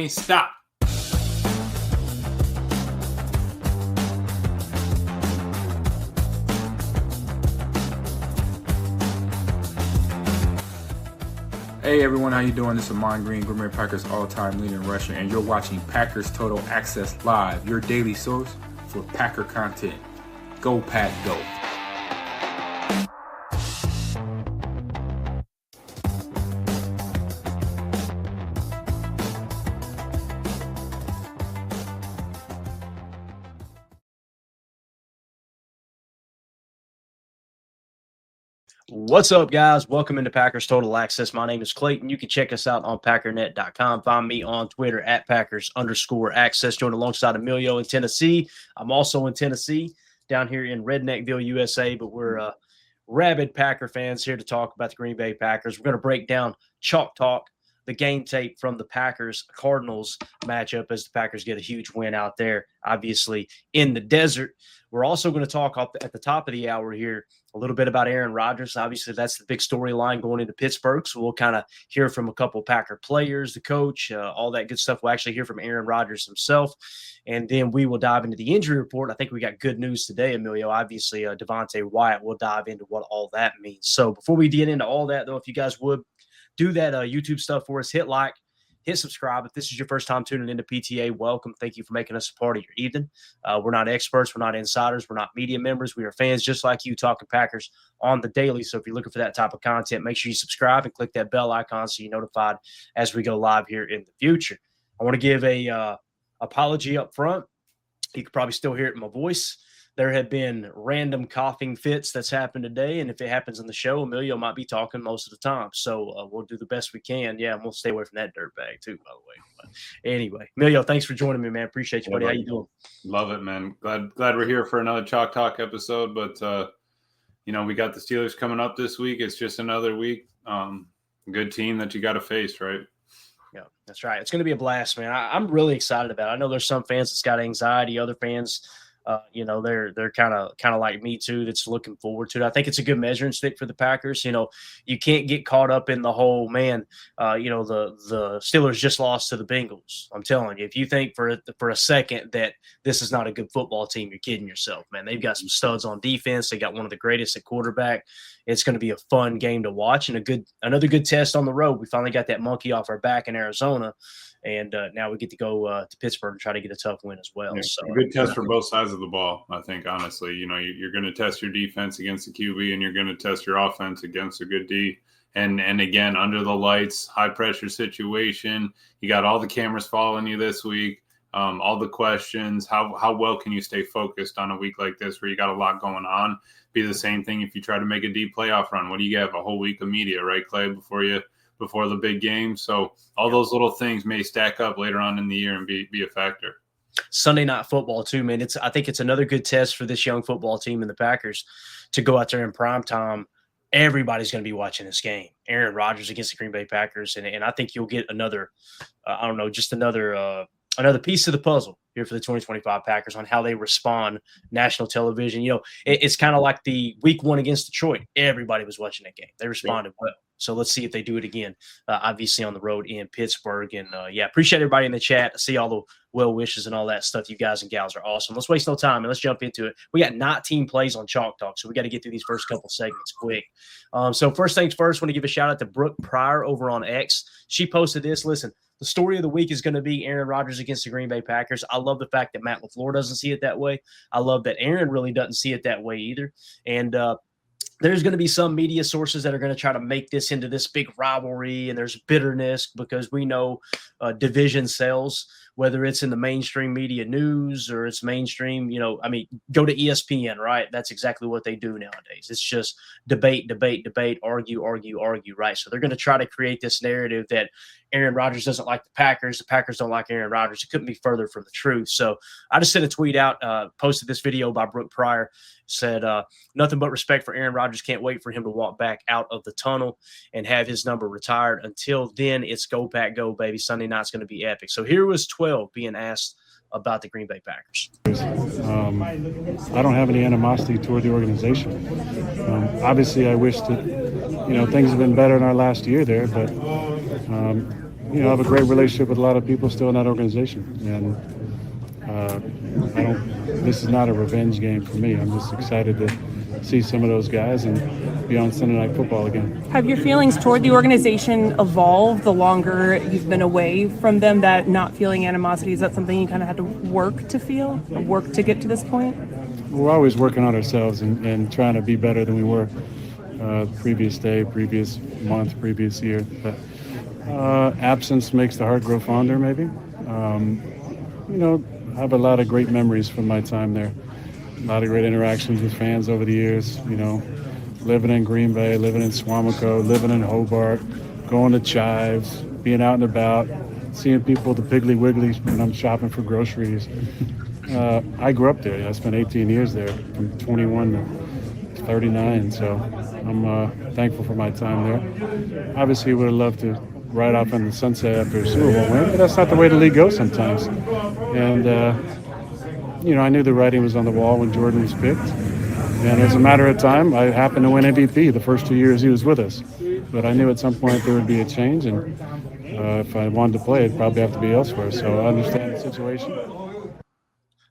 Hey, stop. Hey everyone, how you doing? This is Amon Green, Green Bay Packers all-time leading rusher, and you're watching Packers Total Access Live, your daily source for Packer content. Go Pack, go. What's up, guys? Welcome into Packers Total Access. My name is Clayton. You can check us out on packernet.com. Find me on Twitter at Packers_access. Joined alongside Emilio in Tennessee. I'm also in Tennessee, down here in Redneckville, USA, but we're rabid Packer fans here to talk about the Green Bay Packers. We're going to break down Chalktalk, the game tape from the Packers-Cardinals matchup as the Packers get a huge win out there, obviously, in the desert. We're also going to talk at the top of the hour here a little bit about Aaron Rodgers. Obviously, that's the big storyline going into Pittsburgh. So we'll kind of hear from a couple Packer players, the coach, all that good stuff. We'll actually hear from Aaron Rodgers himself. And then we will dive into the injury report. I think we got good news today, Emilio. Obviously, Wyatt, we'll dive into what all that means. So before we get into all that, though, if you guys would do that YouTube stuff for us, hit like, hit subscribe. If this is your first time tuning into PTA, welcome. Thank you for making us a part of your evening. We're not experts. We're not insiders. We're not media members. We are fans just like you talking Packers on the daily. So if you're looking for that type of content, make sure you subscribe and click that bell icon so you're notified as we go live here in the future. I want to give a apology up front. You could probably still hear it in my voice. There have been random coughing fits that's happened today, and if it happens in the show, Emilio might be talking most of the time. So we'll do the best we can. Yeah, and we'll stay away from that dirtbag too, by the way. But anyway, Emilio, thanks for joining me, man. Appreciate you, buddy. How you doing? Love it, man. Glad we're here for another Chalk Talk episode. But we got the Steelers coming up this week. It's just another week. Good team that you got to face, right? Yeah, that's right. It's going to be a blast, man. I'm really excited about it. I know there's some fans that's got anxiety. Other fans, they're kind of like me too. That's looking forward to it. I think it's a good measuring stick for the Packers. You can't get caught up in the whole the Steelers just lost to the Bengals. I'm telling you, if you think for a second that this is not a good football team, you're kidding yourself, man. They've got some studs on defense. They got one of the greatest at quarterback. It's going to be a fun game to watch and another good test on the road. We finally got that monkey off our back in Arizona. And now we get to go to Pittsburgh and try to get a tough win as well. Yeah, so good test for both sides of the ball, I think, honestly. You're going to test your defense against the QB, and you're going to test your offense against a good D. And again, under the lights, high-pressure situation. You got all the cameras following you this week, all the questions. How well can you stay focused on a week like this where you got a lot going on? Be the same thing if you try to make a deep playoff run. What do you have? A whole week of media, right, Clay, before the big game. So all those little things may stack up later on in the year and be a factor. Sunday night football too, man. I think it's another good test for this young football team and the Packers to go out there in prime time. Everybody's going to be watching this game. Aaron Rodgers against the Green Bay Packers. And I think you'll get another, another piece of the puzzle here for the 2025 Packers on how they respond national television. It's kind of like the week one against Detroit. Everybody was watching that game. They responded well. So let's see if they do it again, obviously on the road in Pittsburgh. And, appreciate everybody in the chat. I see all the well wishes and all that stuff. You guys and gals are awesome. Let's waste no time and let's jump into it. We got 19 plays on Chalktalk, so we got to get through these first couple segments quick. So first things first, I want to give a shout-out to Brooke Pryor over on X. She posted this. Listen, the story of the week is going to be Aaron Rodgers against the Green Bay Packers. I love the fact that Matt LaFleur doesn't see it that way. I love that Aaron really doesn't see it that way either. And there's going to be some media sources that are going to try to make this into this big rivalry, and there's bitterness because we know division sells, whether it's in the mainstream media news or it's mainstream, go to ESPN, right? That's exactly what they do nowadays. It's just debate, argue, right? So they're going to try to create this narrative that Aaron Rodgers doesn't like the Packers don't like Aaron Rodgers. It couldn't be further from the truth. So I just sent a tweet out, posted this video by Brooke Pryor, said, nothing but respect for Aaron Rodgers. Can't wait for him to walk back out of the tunnel and have his number retired. Until then, it's go Pack go, baby. Sunday night's going to be epic. So here was 12 being asked about the Green Bay Packers. I don't have any animosity toward the organization. Obviously, I wish that, things have been better in our last year there, but I have a great relationship with a lot of people still in that organization, and this is not a revenge game for me. I'm just excited to see some of those guys and be on Sunday Night Football again. Have your feelings toward the organization evolved the longer you've been away from them, that not feeling animosity? Is that something you kind of had to work to feel, or work to get to this point? We're always working on ourselves and trying to be better than we were previous day, previous month, previous year. But absence makes the heart grow fonder, maybe. I have a lot of great memories from my time there. A lot of great interactions with fans over the years, living in Green Bay, living in Swamico, living in Hobart, going to Chives, being out and about, seeing people at the Piggly Wiggly when I'm shopping for groceries. I grew up there. I spent 18 years there, from 21 to 39, so I'm thankful for my time there. Obviously, would have loved to ride off in the sunset after a Super Bowl win, but that's not the way the league goes sometimes. And, I knew the writing was on the wall when Jordan was picked. And as a matter of time, I happened to win MVP the first 2 years he was with us. But I knew at some point there would be a change, and if I wanted to play, it'd probably have to be elsewhere. So I understand the situation.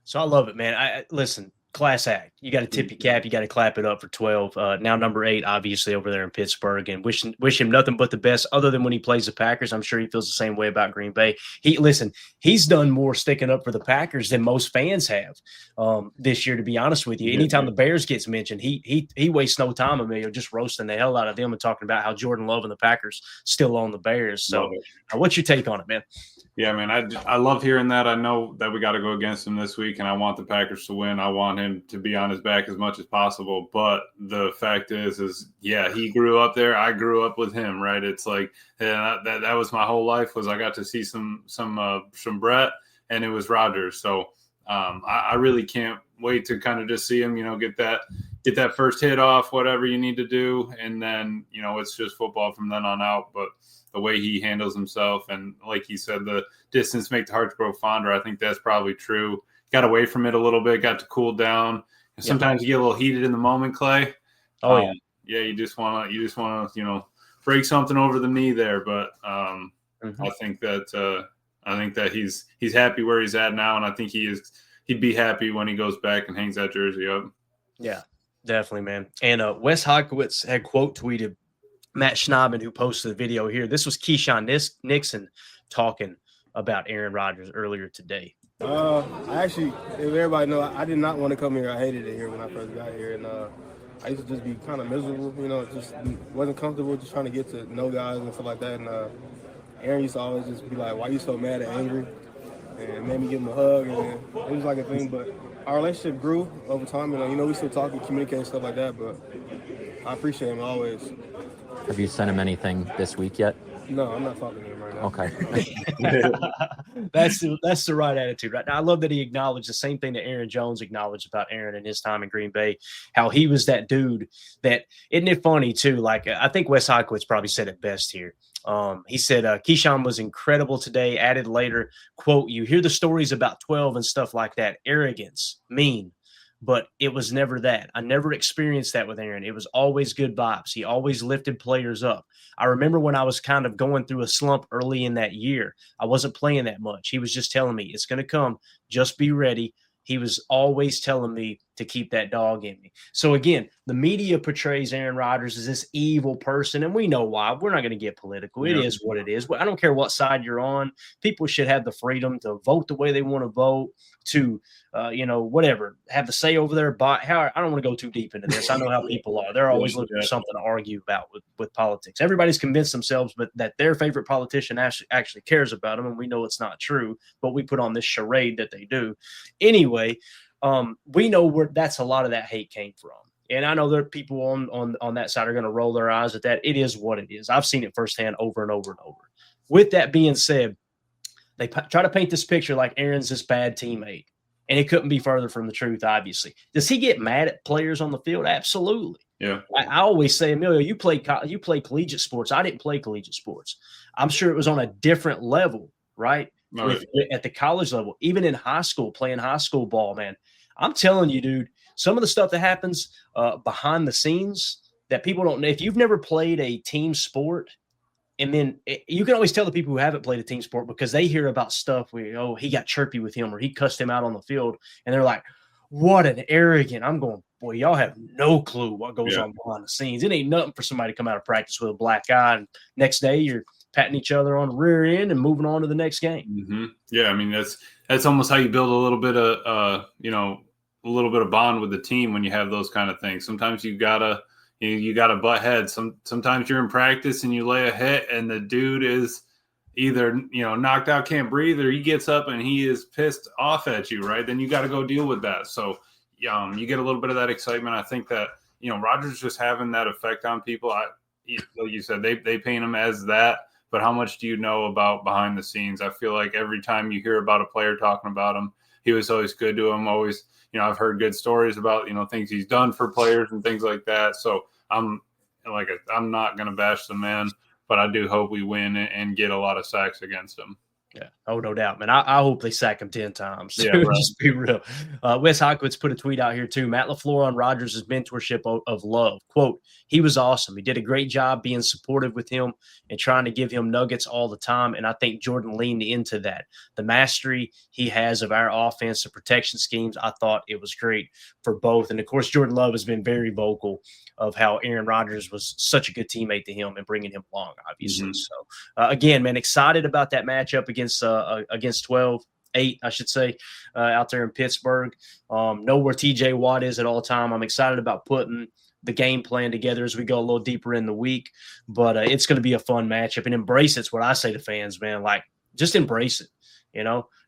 So I love it, man. Listen, class act. You got to tip your cap. You got to clap it up for 12. Now number 8, obviously over there in Pittsburgh, and wish him nothing but the best. Other than when he plays the Packers, I'm sure he feels the same way about Green Bay. He's done more sticking up for the Packers than most fans have this year. To be honest with you, anytime the Bears gets mentioned, he wastes no time, Emilio, just roasting the hell out of them and talking about how Jordan Love and the Packers still own the Bears. So, what's your take on it, man? Yeah, man, I love hearing that. I know that we got to go against him this week, and I want the Packers to win. I want him to be on his back as much as possible. But the fact is he grew up there. I grew up with him, right? It's like that was my whole life. Was I got to see some Brett, and it was Rodgers. So I really can't wait to kind of just see him, get that first hit off, whatever you need to do, and then it's just football from then on out. But the way he handles himself, and like he said, the distance make the heart grow fonder. I think that's probably true. Got away from it a little bit, got to cool down. Sometimes you get a little heated in the moment, Clay. You just want to break something over the knee there. But I think that he's happy where he's at now, and I think he'd be happy when he goes back and hangs that jersey up. Yeah, definitely, man. And Wes Hodkiewicz had quote tweeted Matt Schnaben, who posted the video here. This was Keyshawn Nixon talking about Aaron Rodgers earlier today. I actually, if everybody know, I did not want to come here. I hated it here when I first got here, and I used to just be kind of miserable, just wasn't comfortable, just trying to get to know guys and stuff like that. And Aaron used to always just be like, "Why you so mad and angry?" And made me give him a hug, and it was like a thing. But our relationship grew over time, and we still talk and communicate and stuff like that. But I appreciate him always. Have you sent him anything this week yet? No, I'm not talking to him right now. Okay. That's the right attitude right now. I love that he acknowledged the same thing that Aaron Jones acknowledged about Aaron and his time in Green Bay, how he was that dude that, isn't it funny too? Like, I think Wes Hodkiewicz probably said it best here. He said, Keyshawn was incredible today, added later, quote, "You hear the stories about 12 and stuff like that, arrogance, mean. But it was never that. I never experienced that with Aaron. It was always good vibes. He always lifted players up. I remember when I was kind of going through a slump early in that year. I wasn't playing that much. He was just telling me, it's going to come. Just be ready. He was always telling me to keep that dog in me." So again, the media portrays Aaron Rodgers as this evil person, and we know why. We're not going to get political. It is what it is. I don't care what side you're on. People should have the freedom to vote the way they want to vote, to whatever, have the say over their body. I don't want to go too deep into this. I know how people are. They're always looking for something to argue about with politics. Everybody's convinced themselves but that their favorite politician actually cares about them, and we know it's not true, but we put on this charade that they do. Anyway, we know where that's a lot of that hate came from. And I know there are people on that side are going to roll their eyes at that. It is what it is. I've seen it firsthand over and over and over. With that being said, they try to paint this picture like Aaron's this bad teammate, and it couldn't be further from the truth, obviously. Does he get mad at players on the field? Absolutely. Yeah. I always say, Emilio, you play collegiate sports. I didn't play collegiate sports. I'm sure it was on a different level, right? At the college level, even in high school, playing high school ball, man. I'm telling you, dude, some of the stuff that happens behind the scenes that people don't know. If you've never played a team sport, And then you can always tell the people who haven't played a team sport because they hear about stuff where, oh, he got chirpy with him or he cussed him out on the field. And they're like, what an arrogant. I'm going, boy, y'all have no clue what goes on behind the scenes. It ain't nothing for somebody to come out of practice with a black eye. And next day you're patting each other on the rear end and moving on to the next game. Mm-hmm. Yeah, I mean, that's almost how you build a little bit of, a little bit of bond with the team when you have those kind of things. Sometimes you gotta butt heads. Sometimes you're in practice and you lay a hit and the dude is either, knocked out, can't breathe, or he gets up and he is pissed off at you, right? Then you got to go deal with that. So you get a little bit of that excitement. I think that, Rodgers just having that effect on people. Like you said, they paint him as that, but how much do you know about behind the scenes? I feel like every time you hear about a player talking about him, he was always good to him, always, I've heard good stories about, things he's done for players and things like that. So I'm not going to bash the man, but I do hope we win and get a lot of sacks against him. Yeah. Oh, no doubt, man. I hope they sack him 10 times. Yeah, right. Just be real. Wes Hockwitz put a tweet out here too. Matt LaFleur on Rodgers' mentorship of love. Quote, he was awesome. He did a great job being supportive with him and trying to give him nuggets all the time. And I think Jordan leaned into that. The mastery he has of our offense, the protection schemes, I thought it was great for both. And of course, Jordan Love has been very vocal of how Aaron Rodgers was such a good teammate to him and bringing him along, obviously. Mm-hmm. So again, man, excited about that matchup against 12-8, I should say, out there in Pittsburgh. Know where TJ Watt is at all time. I'm excited about putting the game plan together as we go a little deeper in the week, but it's going to be a fun matchup, and embrace it's what I say to fans, man. Like, just embrace it.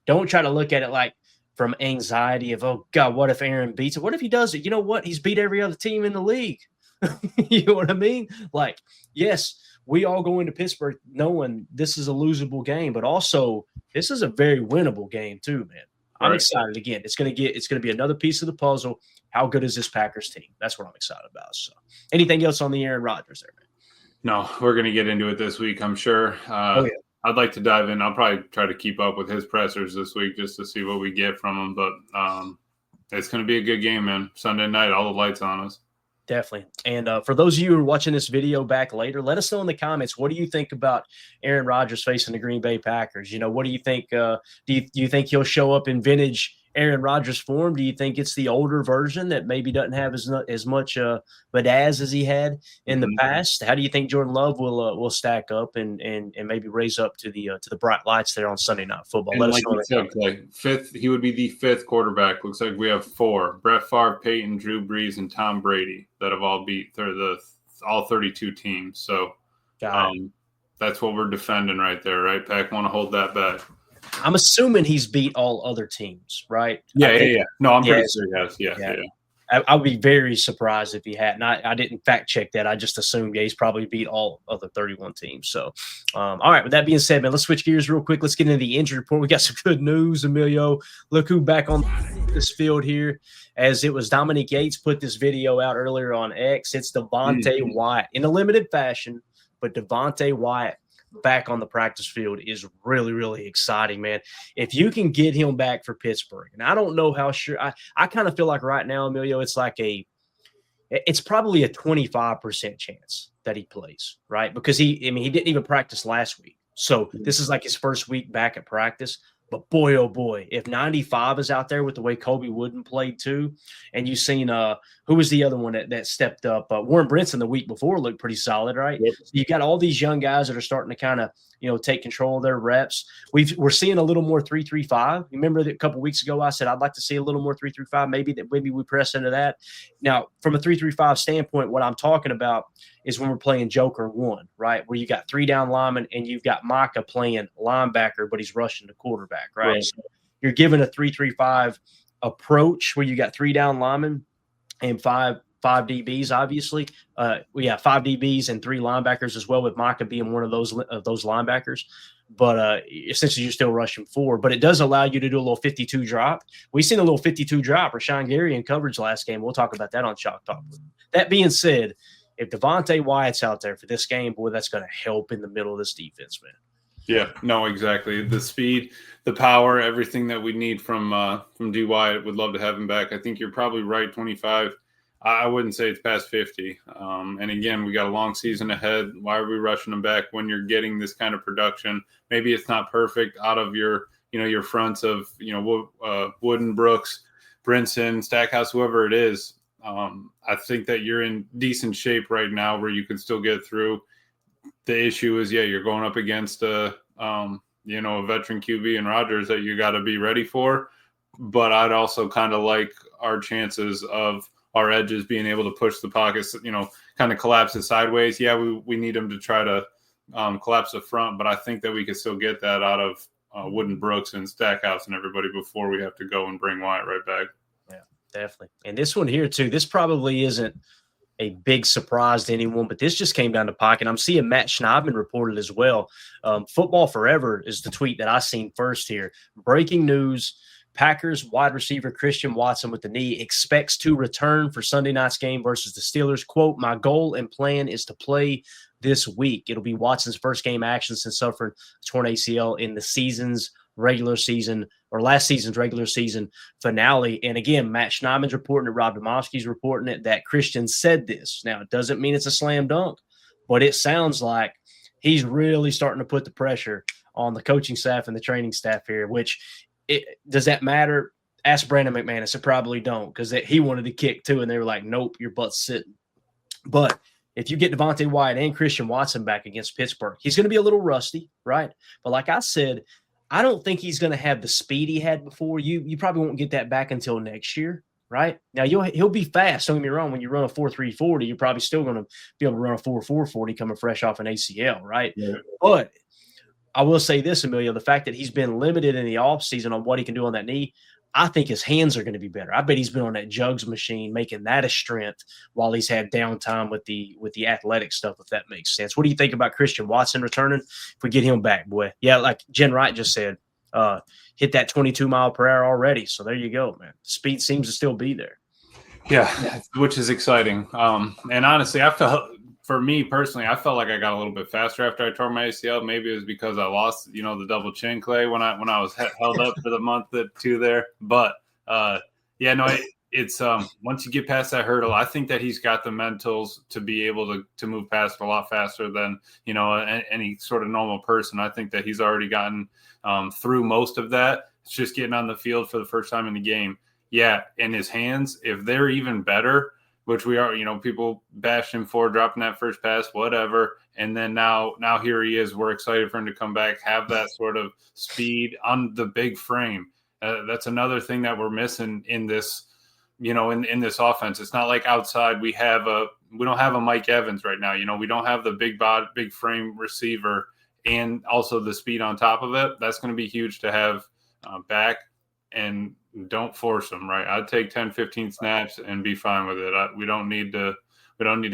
Don't try to look at it like from anxiety of, oh God, what if Aaron beats it? What if he does it? You know what? He's beat every other team in the league. You know what I mean? Like, yes, we all go into Pittsburgh knowing this is a losable game, but also this is a very winnable game too, man. I'm excited again. It's going to be another piece of the puzzle. How good is this Packers team? That's what I'm excited about. So, anything else on the Aaron Rodgers there, man? No, we're going to get into it this week, I'm sure. I'd like to dive in. I'll probably try to keep up with his pressers this week just to see what we get from him. But it's going to be a good game, man. Sunday night, all the lights on us. Definitely. And for those of you who are watching this video back later, let us know in the comments, what do you think about Aaron Rodgers facing the Green Bay Packers? What do you think? Do you think he'll show up in vintage Aaron Rodgers form? Do you think it's the older version that maybe doesn't have as much badazz as he had in the past? How do you think Jordan Love will stack up and maybe raise up to the bright lights there on Sunday Night Football? And let us know. Fifth, he would be the fifth quarterback. Looks like we have four: Brett Favre, Peyton, Drew Brees, and Tom Brady that have all beat all 32 teams. So that's what we're defending right there, right? Pack want to hold that back. I'm assuming he's beat all other teams, right? Yeah. No, I'm pretty sure he has. Yeah. I would be very surprised if he hadn't. I didn't fact check that. I just assumed he's probably beat all other 31 teams. So, all right. With that being said, man, let's switch gears real quick. Let's get into the injury report. We got some good news, Emilio. Look who back on this field here, as it was Dominique Yates put this video out earlier on X. It's Devontae Wyatt in a limited fashion, but Devontae Wyatt back on the practice field is really, really exciting, man. If you can get him back for Pittsburgh, and I don't know how sure, I kind of feel like right now, Emilio, it's probably a 25% chance that he plays, right? Because he didn't even practice last week. So this is like his first week back at practice. But boy, oh boy, if 95 is out there with the way Kobe Wooden played too, and you've seen who was the other one that stepped up? Warren Brinson the week before looked pretty solid, right? Yep. So you've got all these young guys that are starting to kind of take control of their reps. We're seeing a little more 3-3-5. Remember that a couple weeks ago I said I'd like to see a little more 3-3-5. Maybe we press into that. Now, from a 3-3-5 standpoint, what I'm talking about is when we're playing Joker 1, right? Where you got 3 down linemen and you've got Micah playing linebacker, but he's rushing the quarterback, right? So you're given a 3-3-5 approach where you got 3 down linemen and five DBs, obviously. We have 5 DBs and 3 linebackers as well, with Micah being one of those linebackers. But essentially, you're still rushing 4. But it does allow you to do a little 52 drop. We've seen a little 52 drop. Rashawn Gary in coverage last game. We'll talk about that on Chalktalk. That being said, if Devontae Wyatt's out there for this game, boy, that's going to help in the middle of this defense, man. Yeah, no, exactly. The speed, the power, everything that we need from D. Wyatt. Would love to have him back. I think you're probably right, 25. I wouldn't say it's past 50. And again, we got a long season ahead. Why are we rushing them back when you're getting this kind of production? Maybe it's not perfect out of your fronts of, Wooden, Brooks, Brinson, Stackhouse, whoever it is. I think that you're in decent shape right now where you can still get through. The issue is, you're going up against a veteran QB and Rodgers that you got to be ready for. But I'd also kind of like our chances of our edges being able to push the pockets, kind of collapse it sideways. Yeah, we need them to try to collapse the front, but I think that we could still get that out of Wooden, Brooks and Stackhouse and everybody before we have to go and bring Wyatt right back. Yeah, definitely. And this one here too, this probably isn't a big surprise to anyone, but this just came down to pocket. I'm seeing Matt Schneidman reported as well. Football Forever is the tweet that I seen first here. Breaking news. Packers wide receiver Christian Watson with the knee expects to return for Sunday night's game versus the Steelers. Quote, my goal and plan is to play this week. It'll be Watson's first game action since suffering a torn ACL in the last season's regular season finale. And again, Matt Schneidman's reporting it. Rob Demovsky's reporting it that Christian said this. Now, it doesn't mean it's a slam dunk, but it sounds like he's really starting to put the pressure on the coaching staff and the training staff here, which does that matter? Ask Brandon McManus. It probably don't, because he wanted to kick too, and they were like, nope, your butt's sitting. But if you get Devontae Wyatt and Christian Watson back against Pittsburgh, he's going to be a little rusty, right? But like I said, I don't think he's going to have the speed he had before. You probably won't get that back until next year, right? Now, he'll be fast. Don't get me wrong. When you run a 4.340, you're probably still going to be able to run a 4.440 coming fresh off an ACL, right? Yeah. But I will say this, Emilio, the fact that he's been limited in the offseason on what he can do on that knee, I think his hands are going to be better. I bet he's been on that jugs machine, making that a strength while he's had downtime with the athletic stuff, if that makes sense. What do you think about Christian Watson returning if we get him back, boy? Yeah, like Jen Wright just said, hit that 22 mile per hour already. So there you go, man. Speed seems to still be there. Yeah, which is exciting. And honestly, for me personally, I felt like I got a little bit faster after I tore my ACL. Maybe it was because I lost, the double chin, Clay, when I was held up for the month or two there. But it's once you get past that hurdle, I think that he's got the mentals to be able to move past a lot faster than any sort of normal person. I think that he's already gotten through most of that. It's just getting on the field for the first time in the game. Yeah, and his hands, if they're even better, which we are, people bashed him for dropping that first pass, whatever. And then now here he is. We're excited for him to come back, have that sort of speed on the big frame. That's another thing that we're missing in this, in this offense. It's not like outside we don't have a Mike Evans right now. We don't have the big frame receiver and also the speed on top of it. That's going to be huge to have back. And don't force them, right? I'd take 10, 15 snaps and be fine with it. We don't need to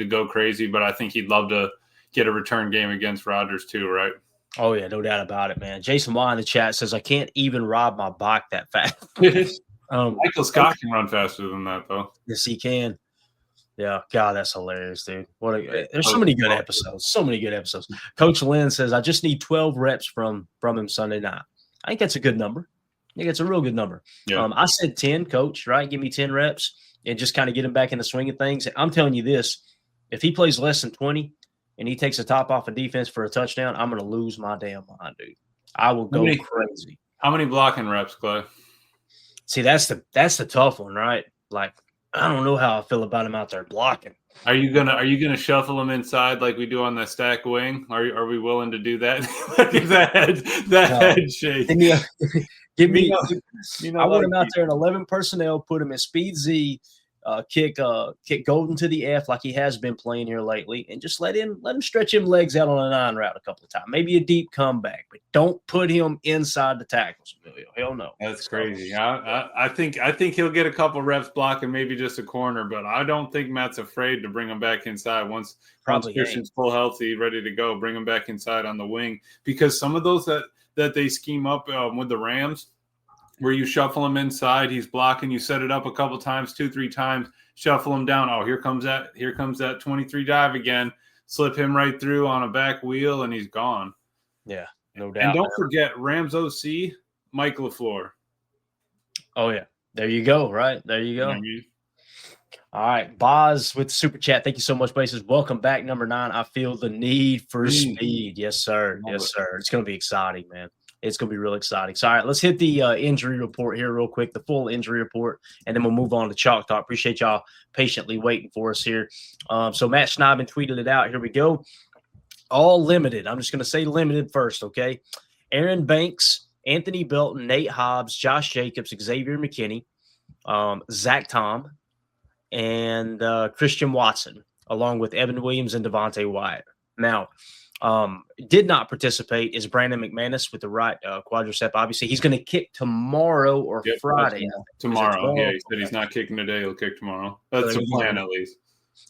go crazy, but I think he'd love to get a return game against Rodgers too, right? Oh yeah, no doubt about it, man. Jason Y in the chat says, I can't even rob my bike that fast. Michael Scott can run faster than that, though. Yes, he can. Yeah, God, that's hilarious, dude. There's so many good episodes. So many good episodes. Coach Lynn says, I just need 12 reps from him Sunday night. I think that's a good number. I think it's a real good number. Yeah. I said 10, Coach, right? Give me 10 reps and just kind of get him back in the swing of things. I'm telling you this, if he plays less than 20 and he takes the top off of defense for a touchdown, I'm going to lose my damn mind, dude. I will go crazy. How many blocking reps, Clay? See, that's the tough one, right? Like, I don't know how I feel about him out there blocking. Are you gonna shuffle him inside like we do on the stack wing? Are we willing to do that? Head shake. Give me. I want him out there in 11 personnel. Put him in speed Z. Kick Golden to the F like he has been playing here lately, and just let him stretch him legs out on a 9 route a couple of times. Maybe a deep comeback, but don't put him inside the tackles. Hell no. That's crazy. I think he'll get a couple reps blocking, maybe just a corner, but I don't think Matt's afraid to bring him back inside once Christian's full healthy, ready to go. Bring him back inside on the wing, because some of those that they scheme up with the Rams, where you shuffle him inside, he's blocking, you set it up a couple times, 2-3 times, shuffle him down. Oh, here comes that 23 dive again. Slip him right through on a back wheel, and he's gone. Yeah, no doubt. And don't forget Rams OC, Mike LaFleur. Oh, yeah. There you go, right? There you go. All right, Boz with the super chat. Thank you so much, Bases. Welcome back, number 9. I feel the need for speed. Yes, sir. Yes, sir. It's going to be exciting, man. It's going to be real exciting. So, all right, let's hit the injury report here real quick, the full injury report, and then we'll move on to Chalk Talk. Appreciate y'all patiently waiting for us here. So Matt Schneiden tweeted it out. Here we go. All limited. I'm just going to say limited first, okay? Aaron Banks, Anthony Belton, Nate Hobbs, Josh Jacobs, Xavier McKinney, Zach Tom, and Christian Watson, along with Evan Williams and Devontae Wyatt. Now, did not participate is Brandon McManus with the right quadricep. Obviously, he's going to kick tomorrow or Friday. Tomorrow. Yeah, he said he's not kicking today. He'll kick tomorrow. That's the plan, at least.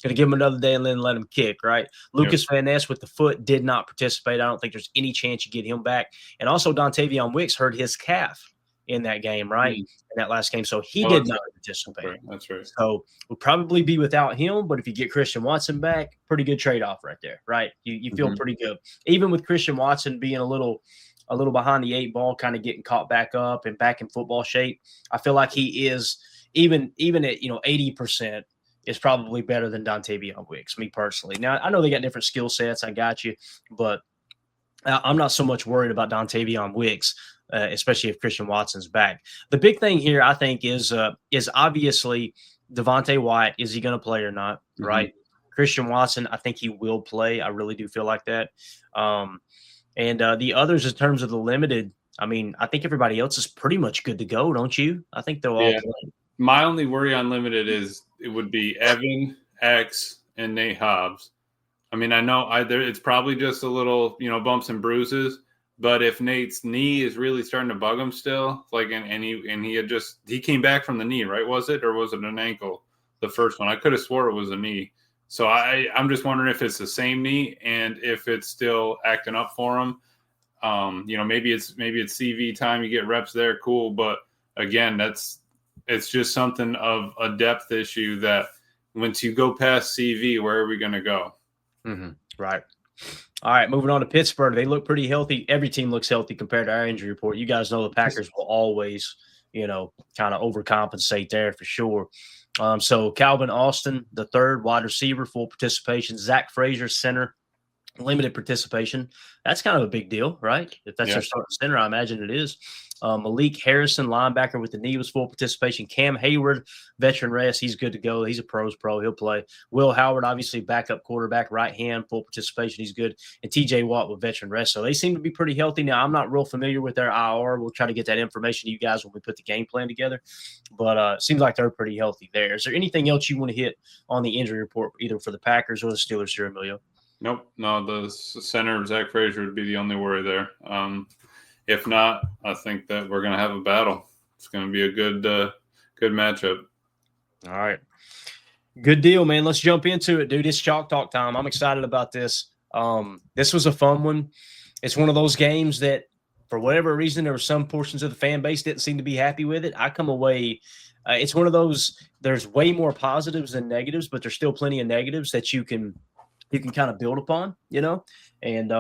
Going to give him another day and then let him kick, right? Lucas Van Ness with the foot did not participate. I don't think there's any chance you get him back. And also, Dontavion Wicks hurt his calf in that game, right? In that last game. So he did not participate. That's right. So we'll probably be without him, but if you get Christian Watson back, pretty good trade-off right there, right? You feel pretty good. Even with Christian Watson being a little behind the 8 ball, kind of getting caught back up and back in football shape, I feel like he is, even at 80%, is probably better than Dontavion Wicks, me personally. Now, I know they got different skill sets. I got you. But I'm not so much worried about Dontavion Wicks, especially if Christian Watson's back. The big thing here, I think, is obviously Devontae Wyatt. Is he going to play or not, right? Christian Watson, I think he will play. I really do feel like that. And the others, in terms of the limited, I mean, I think everybody else is pretty much good to go, don't you? I think they'll all play. My only worry on limited is it would be Evan, X, and Nate Hobbs. I mean, I know it's probably just a little, bumps and bruises. But if Nate's knee is really starting to bug him still, and he came back from the knee, right? Was it, or was it an ankle? The first one, I could have swore it was a knee. So I'm just wondering if it's the same knee and if it's still acting up for him. Maybe it's CV time. You get reps there, cool. But again, it's just something of a depth issue that once you go past CV, where are we going to go? Right. All right, moving on to Pittsburgh. They look pretty healthy. Every team looks healthy compared to our injury report. You guys know the Packers will always, kind of overcompensate there for sure. So Calvin Austin, the third wide receiver, full participation. Zach Frazier, center, limited participation. That's kind of a big deal, right? If that's their starting center, I imagine it is. Malik Harrison, linebacker with the knee, was full participation. Cam Hayward, veteran rest. He's good to go. He's a pro's pro. He'll play. Will Howard, obviously backup quarterback, right hand, full participation. He's good. And TJ Watt with veteran rest. So they seem to be pretty healthy. Now, I'm not real familiar with their IR. We'll try to get that information to you guys when we put the game plan together. But it seems like they're pretty healthy there. Is there anything else you want to hit on the injury report, either for the Packers or the Steelers here, Emilio? Nope. No, the center, Zach Frazier, would be the only worry there. If not, I think that we're going to have a battle. It's going to be a good matchup. All right. Good deal, man. Let's jump into it, dude. It's Chalk Talk time. I'm excited about this. This was a fun one. It's one of those games that, for whatever reason, there were some portions of the fan base didn't seem to be happy with it. I come away it's one of those, there's way more positives than negatives, but there's still plenty of negatives that you can kind of build upon, and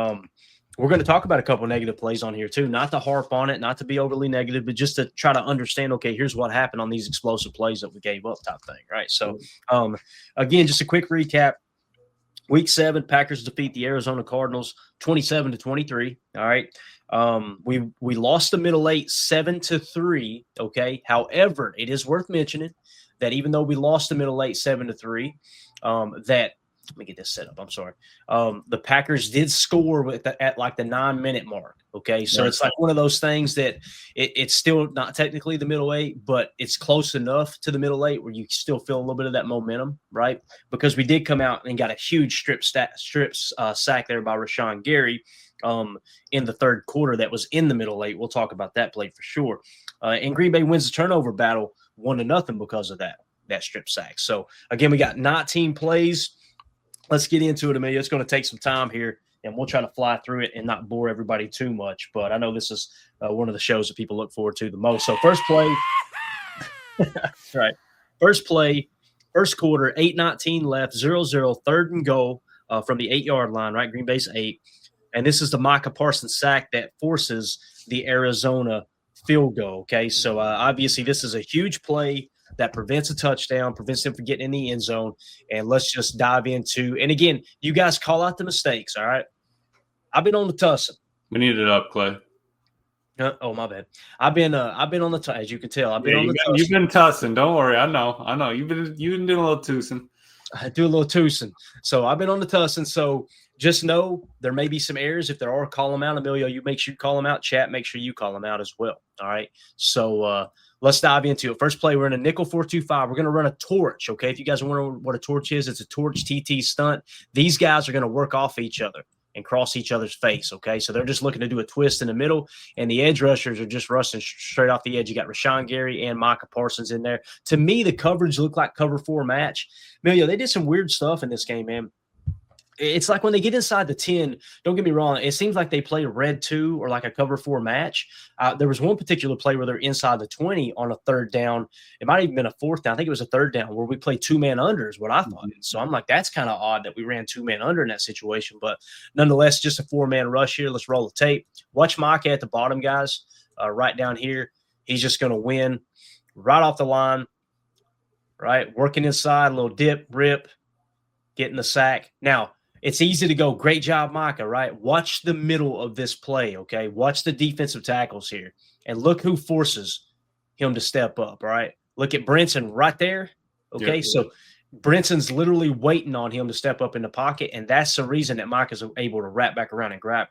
we're going to talk about a couple of negative plays on here too, not to harp on it, not to be overly negative, but just to try to understand, okay, here's what happened on these explosive plays that we gave up type thing, right? So, again, just a quick recap. Week 7, Packers defeat the Arizona Cardinals 27-23. All right. We lost the middle 8 7-3. Okay. However, it is worth mentioning that even though we lost the middle 8 7-3, that let me get this set up. I'm sorry. The Packers did score at like the 9-minute mark. Okay. So it's like one of those things that it's still not technically the middle 8, but it's close enough to the middle 8 where you still feel a little bit of that momentum, right? Because we did come out and got a huge strip sack there by Rashawn Gary in the third quarter that was in the middle 8. We'll talk about that play for sure. And Green Bay wins the turnover battle 1-0 because of that strip sack. So again, we got 19 plays. Let's get into it, Amelia. It's going to take some time here, and we'll try to fly through it and not bore everybody too much. But I know this is one of the shows that people look forward to the most. So first play, right? First play, first quarter, 8:19 left, 0-0, third and goal from the 8-yard line, right? Green Bay's 8. And this is the Micah Parsons sack that forces the Arizona field goal. Okay, so obviously this is a huge play that prevents a touchdown, prevents them from getting in the end zone. And let's just dive into. And again, you guys call out the mistakes. All right, I've been on the tussle. We need it up, Clay. Oh, my bad. I've been on the as you can tell. I've been on the tussle. You've been tussing. Don't worry. I know. You've been doing a little tussing. I do a little tussing. So I've been on the tussing. So just know there may be some errors. If there are, call them out. Emilio, you make sure you call them out. Chat, make sure you call them out as well. All right. So let's dive into it. First play, we're in a nickel 4-2-5. We're going to run a torch. Okay. If you guys wonder what a torch is, it's a torch TT stunt. These guys are going to work off each other and cross each other's face. Okay. So they're just looking to do a twist in the middle, and the edge rushers are just rushing straight off the edge. You got Rashawn Gary and Micah Parsons in there. To me, the coverage looked like cover 4 match. Emilio, they did some weird stuff in this game, man. It's like when they get inside the 10, don't get me wrong, it seems like they play red 2 or like a cover 4 match. There was one particular play where they're inside the 20 on a third down. It might have even been a fourth down. I think it was a third down where we played 2-man under is what I thought. So I'm like, that's kind of odd that we ran 2-man under in that situation. But nonetheless, just a 4-man rush here. Let's roll the tape. Watch Micah at the bottom, guys, right down here. He's just going to win right off the line, right? Working inside, a little dip, rip, getting the sack. Now, it's easy to go, great job, Micah, right? Watch the middle of this play, okay? Watch the defensive tackles here. And look who forces him to step up, all right? Look at Brinson right there, okay? So Brinson's literally waiting on him to step up in the pocket, and that's the reason that Micah's able to wrap back around and grab.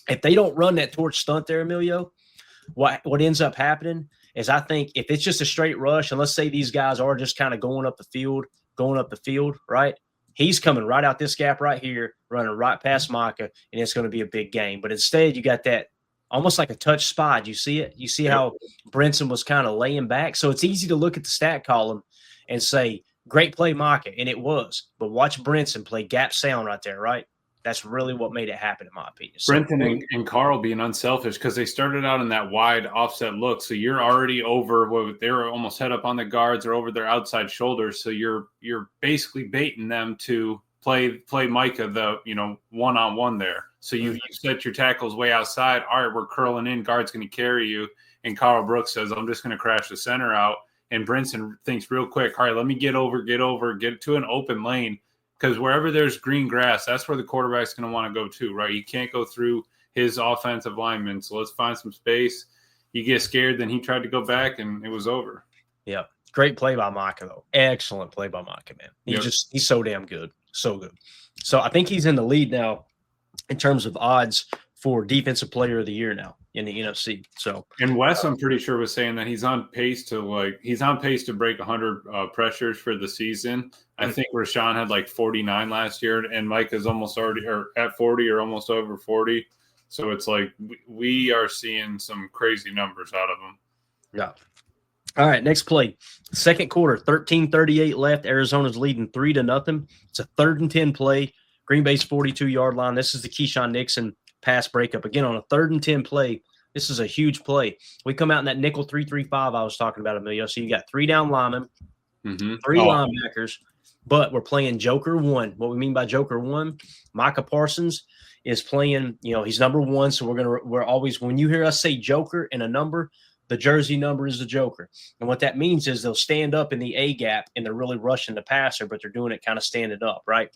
If they don't run that torch stunt there, Emilio, what ends up happening is I think if it's just a straight rush, and let's say these guys are just kind of going up the field, right? He's coming right out this gap right here, running right past Micah, and it's going to be a big game. But instead, you got that almost like a touch spot. You see it? You see how Brinson was kind of laying back? So it's easy to look at the stat column and say, great play, Micah, and it was. But watch Brinson play gap sound right there, right? That's really what made it happen, in my opinion. So, Brenton and Carl being unselfish because they started out in that wide offset look. So you're already over they were almost head up on the guards or over their outside shoulders. So you're basically baiting them to play Micah the one-on-one there. So you set your tackles way outside. All right, we're curling in. Guard's going to carry you. And Carl Brooks says, I'm just going to crash the center out. And Brinson thinks real quick, all right, let me get to an open lane. Because wherever there's green grass, that's where the quarterback's going to want to go to, right? You can't go through his offensive lineman. So let's find some space. You get scared, then he tried to go back, and it was over. Yeah. Great play by Micah, though. Excellent play by Micah, man. He's so damn good. So good. So I think he's in the lead now in terms of odds for Defensive Player of the Year now in the NFC. So, and Wes, I'm pretty sure, was saying that he's on pace to break 100 pressures for the season. I think Rashawn had like 49 last year, and Mike is almost already at 40 or almost over 40. So it's like we are seeing some crazy numbers out of him. Yeah. All right, next play. Second quarter, 13:38 left. Arizona's leading 3-0. It's a 3rd and 10 play. Green Bay's 42-yard line. This is the Keyshawn Nixon pass breakup. Again, on a 3rd and 10 play, this is a huge play. We come out in that nickel 3-3-5 I was talking about, Emilio. So you got 3 down linemen, 3 linebackers, but we're playing Joker 1. What we mean by Joker 1, Micah Parsons is playing, he's number 1. So we're always, when you hear us say Joker and a number, the jersey number is the Joker. And what that means is they'll stand up in the A gap and they're really rushing the passer, but they're doing it kind of standing up, right?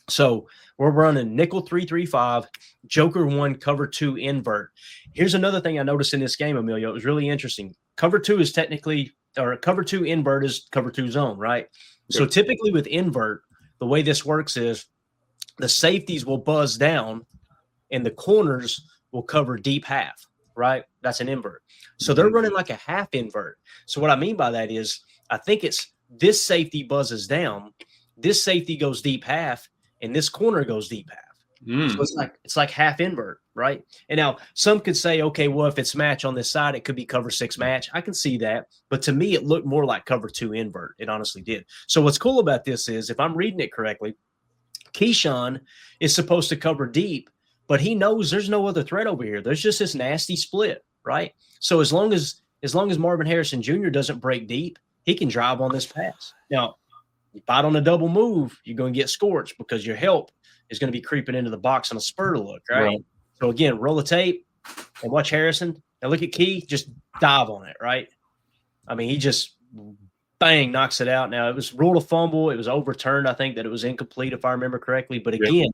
So we're running nickel 3-3-5, Joker 1, cover 2 invert. Here's another thing I noticed in this game, Emilio. It was really interesting. Cover 2 is cover 2 invert is cover 2 zone, right? Yep. So typically with invert, the way this works is the safeties will buzz down and the corners will cover deep half, right? That's an invert. So they're running like a half invert. So what I mean by that is I think it's this safety buzzes down, this safety goes deep half, and this corner goes deep half. So it's like half invert, right? And now some could say, okay, well, if it's match on this side, it could be cover 6 match. I can see that. But to me, it looked more like cover 2 invert. It honestly did. So what's cool about this is, if I'm reading it correctly, Keyshawn is supposed to cover deep, but he knows there's no other threat over here. There's just this nasty split, right? So as long as Marvin Harrison Jr. doesn't break deep, he can drive on this pass. Now, you bite on a double move, you're going to get scorched because your help is going to be creeping into the box on a spur look, right? So, again, roll the tape and watch Harrison. Now look at Key, just dive on it, right? I mean, he just bang knocks it out. Now it was ruled a fumble. It was overturned. I think that it was incomplete if I remember correctly. But again,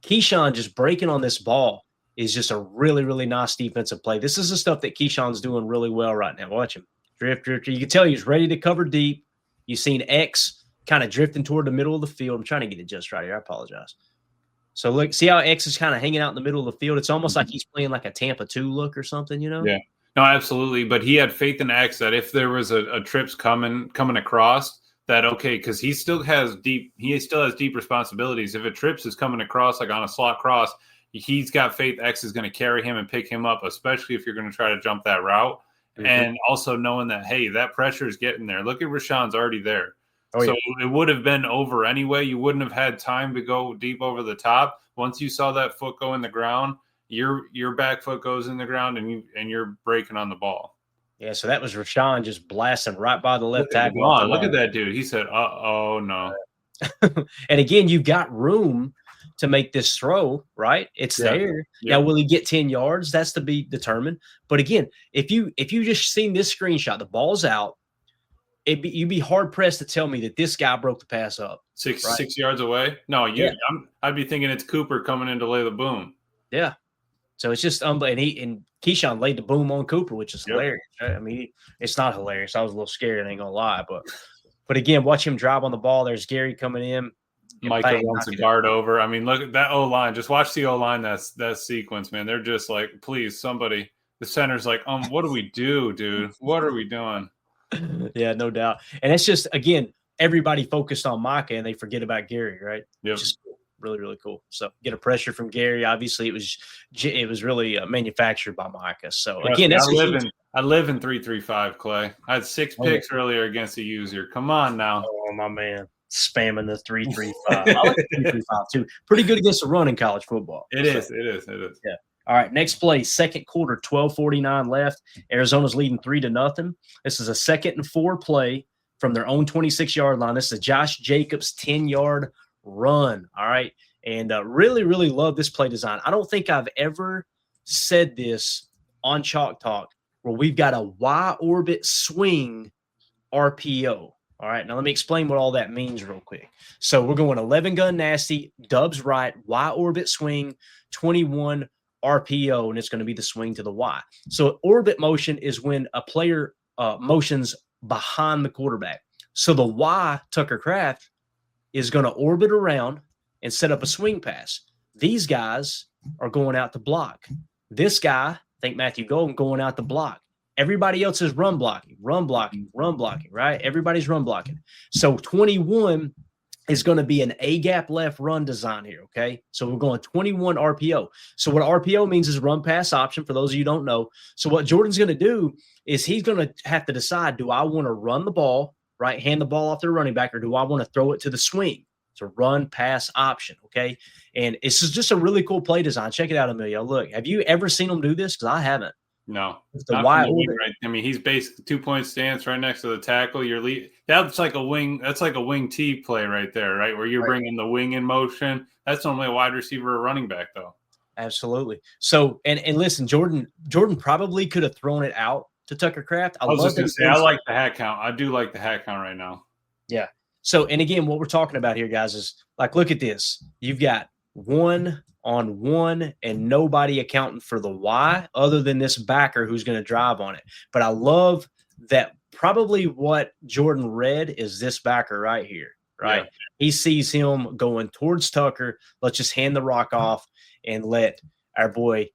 Keyshawn just breaking on this ball is just a really, really nice defensive play. This is the stuff that Keyshawn's doing really well right now. Watch him. Drift. You can tell he's ready to cover deep. You've seen X kind of drifting toward the middle of the field. I'm trying to get it just right here. I apologize. So look, see how X is kind of hanging out in the middle of the field? It's almost like he's playing like a Tampa 2 look or something, Yeah. No, absolutely. But he had faith in X that if there was a trips coming across, that okay, because he still has deep responsibilities. If a trips is coming across like on a slot cross, he's got faith X is going to carry him and pick him up, especially if you're going to try to jump that route. Mm-hmm. And also knowing that, hey, that pressure is getting there. Look at Rashawn's already there. Oh, so it would have been over anyway. You wouldn't have had time to go deep over the top. Once you saw that foot go in the ground, your back foot goes in the ground and you're breaking on the ball. Yeah, so that was Rashawn just blasting right by the left tackle. Look at that dude. He said, "Oh no." And again, you've got room to make this throw, right? It's there. Yeah. Now, will he get 10 yards? That's to be determined. But again, if you just seen this screenshot, the ball's out. You'd be hard pressed to tell me that this guy broke the pass up 6 yards away. No, I'd be thinking it's Cooper coming in to lay the boom. Yeah. So it's just unbelievable. And Keyshawn laid the boom on Cooper, which is hilarious. Right? I mean, it's not hilarious. I was a little scared. I ain't gonna lie, but again, watch him drive on the ball. There's Gary coming in. Michael wants to guard over. I mean, look at that O-line. Just watch the O-line. That sequence, man. They're just like, please, somebody. The center's like, what do we do, dude? What are we doing? Yeah, no doubt. And it's just, again, everybody focused on Micah and they forget about Gary, right? Yep. Which is cool. Really, really cool. So get a pressure from Gary. Obviously, it was really manufactured by Micah. So again, I live in 335, Clay. I had 6 picks earlier against a user. Come on now. Oh, my man. Spamming the 335. I like the 335 too. Pretty good against the run in college football. It is. Yeah. All right, next play, second quarter, 12:49 left. Arizona's leading 3-0. This is a 2nd and 4 play from their own 26-yard line. This is a Josh Jacobs 10-yard run. All right, and really, really love this play design. I don't think I've ever said this on Chalktalk where we've got a Y orbit swing RPO. All right, now let me explain what all that means real quick. So we're going 11 gun nasty, dubs right, Y orbit swing, 21 RPO, and it's going to be the swing to the Y. So orbit motion is when a player motions behind the quarterback. So the Y, Tucker Kraft, is going to orbit around and set up a swing pass. These guys are going out to block. This guy, think Matthew Golden, going out to block. Everybody else is run blocking, right? Everybody's run blocking. So 21 is going to be an A-gap left run design here, okay? So we're going 21 RPO. So what RPO means is run pass option, for those of you who don't know. So what Jordan's going to do is he's going to have to decide, do I want to run the ball, right, hand the ball off to the running back, or do I want to throw it to the swing? It's a run pass option, okay? And it's just a really cool play design. Check it out, Emilio. Look, have you ever seen them do this? Because I haven't. No. The wide right. I mean, he's basically 2-point stance right next to the tackle. That's like a wing. That's like a wing T play right there, right? Where you're bringing the wing in motion. That's normally a wide receiver or running back, though. Absolutely. So, and listen, Jordan probably could have thrown it out to Tucker Kraft. I was just going to say, I like the hat count. I do like the hat count right now. Yeah. So, and again, what we're talking about here, guys, is like, look at this. You've got 1-on-1 and nobody accounting for the Y other than this backer who's going to drive on it. But I love that probably what Jordan read is this backer right here, right? Yeah. He sees him going towards Tucker. Let's just hand the rock off and let our boy